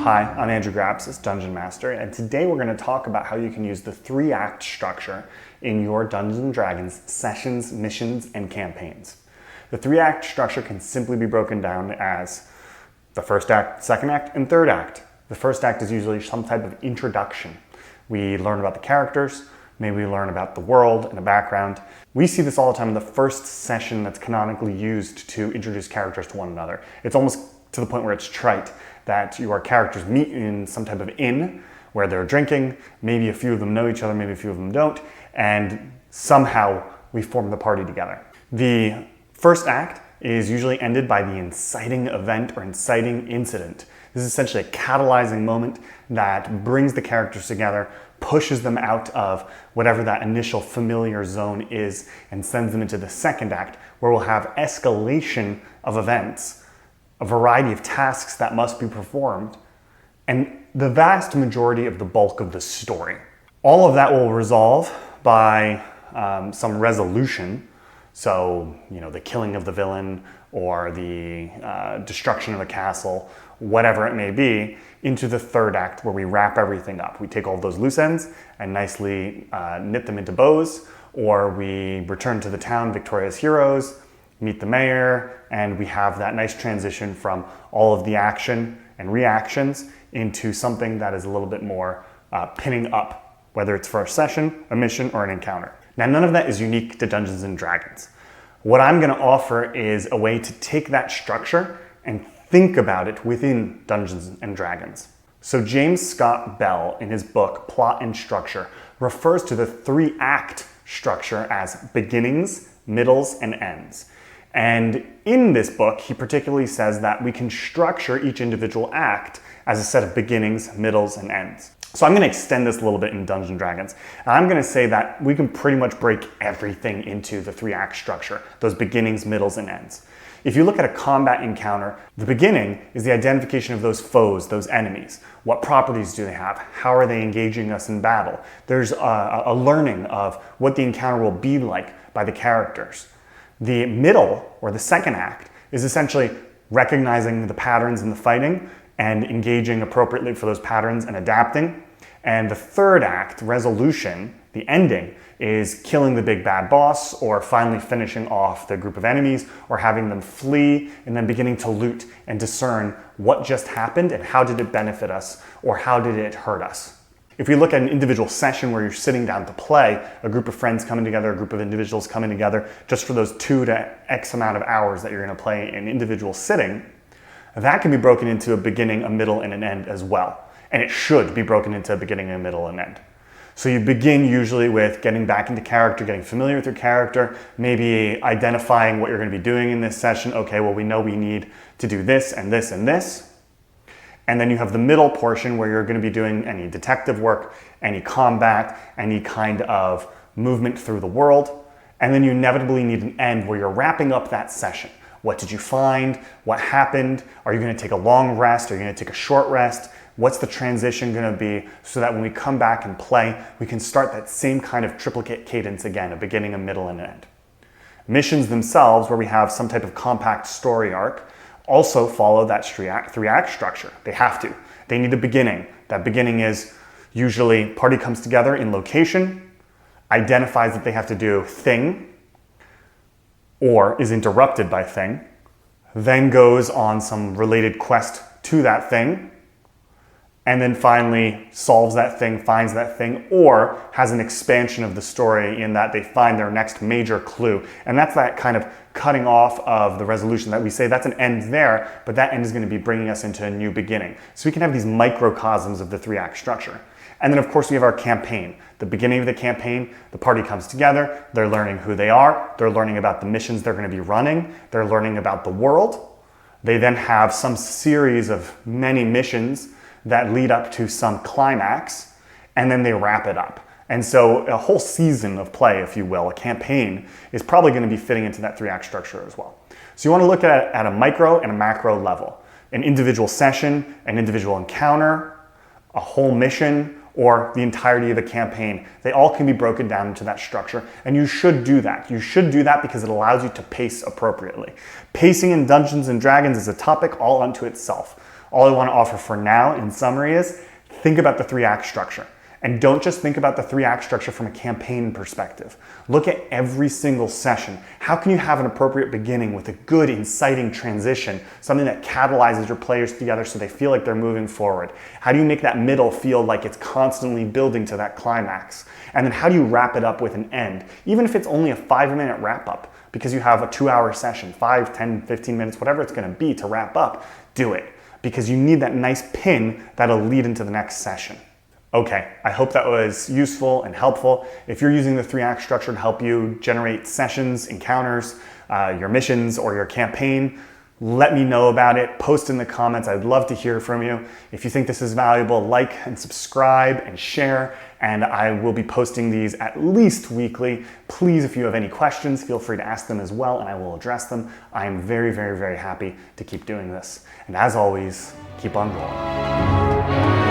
Hi, I'm Andrew Grapsis, Dungeon Master, and today we're going to talk about how you can use the 3-act structure in your Dungeons & Dragons sessions, missions, and campaigns. The 3-act structure can simply be broken down as the first act, second act, and third act. The first act is usually some type of introduction. We learn about the characters, maybe we learn about the world and the background. We see this all the time in the first session that's canonically used to introduce characters to one another. It's almost to the point where it's trite that your characters meet in some type of inn where they're drinking, maybe a few of them know each other, maybe a few of them don't, and somehow we form the party together. The first act is usually ended by the inciting event or inciting incident. This is essentially a catalyzing moment that brings the characters together, pushes them out of whatever that initial familiar zone is, and sends them into the second act, where we'll have escalation of events, a variety of tasks that must be performed, and the vast majority of the bulk of the story. All of that will resolve by some resolution. So, the killing of the villain or the destruction of a castle, whatever it may be, into the third act where we wrap everything up. We take all those loose ends and nicely knit them into bows, or we return to the town victorious heroes, meet the mayor, and we have that nice transition from all of the action and reactions into something that is a little bit more pinning up, whether it's for a session, a mission, or an encounter. Now, none of that is unique to Dungeons & Dragons. What I'm going to offer is a way to take that structure and think about it within Dungeons & Dragons. So James Scott Bell, in his book, Plot and Structure, refers to the 3-act structure as beginnings, middles, and ends. And in this book, he particularly says that we can structure each individual act as a set of beginnings, middles, and ends. So I'm going to extend this a little bit in Dungeons & Dragons. And I'm going to say that we can pretty much break everything into the 3-act structure, those beginnings, middles, and ends. If you look at a combat encounter, the beginning is the identification of those foes, those enemies. What properties do they have? How are they engaging us in battle? There's a learning of what the encounter will be like by the characters. The middle, or the second act, is essentially recognizing the patterns in the fighting and engaging appropriately for those patterns and adapting. And the third act, resolution, the ending, is killing the big bad boss, or finally finishing off the group of enemies, or having them flee, and then beginning to loot and discern what just happened and how did it benefit us, or how did it hurt us. If we look at an individual session where you're sitting down to play, a group of friends coming together, a group of individuals coming together, just for those 2 to X amount of hours that you're going to play an individual sitting, that can be broken into a beginning, a middle, and an end as well. And it should be broken into a beginning, a middle, and end. So you begin usually with getting back into character, getting familiar with your character, maybe identifying what you're going to be doing in this session. Okay, well, we know we need to do this and this and this. And then you have the middle portion where you're going to be doing any detective work, any combat, any kind of movement through the world. And then you inevitably need an end where you're wrapping up that session. What did you find? What happened? Are you going to take a long rest? Are you going to take a short rest? What's the transition going to be, so that when we come back and play, we can start that same kind of triplicate cadence again, a beginning, a middle, and an end. Missions themselves, where we have some type of compact story arc, also follow that 3-act structure. They have to. They need a beginning. That beginning is usually party comes together in location, identifies that they have to do thing, or is interrupted by thing, then goes on some related quest to that thing, and then finally solves that thing, finds that thing, or has an expansion of the story in that they find their next major clue. And that's that kind of cutting off of the resolution that we say that's an end there, but that end is going to be bringing us into a new beginning. So we can have these microcosms of the 3-act structure. And then of course we have our campaign. The beginning of the campaign, the party comes together, they're learning who they are, they're learning about the missions they're going to be running, they're learning about the world. They then have some series of many missions that lead up to some climax, and then they wrap it up. And so a whole season of play, if you will, a campaign, is probably going to be fitting into that 3-act structure as well. So you want to look at it at a micro and a macro level. An individual session, an individual encounter, a whole mission, or the entirety of a campaign. They all can be broken down into that structure, and you should do that. You should do that because it allows you to pace appropriately. Pacing in Dungeons & Dragons is a topic all unto itself. All I want to offer for now in summary is think about the 3-act structure. And don't just think about the 3-act structure from a campaign perspective. Look at every single session. How can you have an appropriate beginning with a good, inciting transition, something that catalyzes your players together so they feel like they're moving forward? How do you make that middle feel like it's constantly building to that climax? And then how do you wrap it up with an end? Even if it's only a 5-minute wrap up, because you have a 2-hour session, 5, 10, 15 minutes, whatever it's going to be to wrap up, do it. Because you need that nice pin that'll lead into the next session. Okay, I hope that was useful and helpful. If you're using the 3-act structure to help you generate sessions, encounters, your missions, or your campaign, let me know about it. Post in the comments. I'd love to hear from you. If you think this is valuable, like and subscribe and share, and I will be posting these at least weekly. Please, if you have any questions, feel free to ask them as well, and I will address them. I am very, very, very happy to keep doing this. And as always, keep on rolling.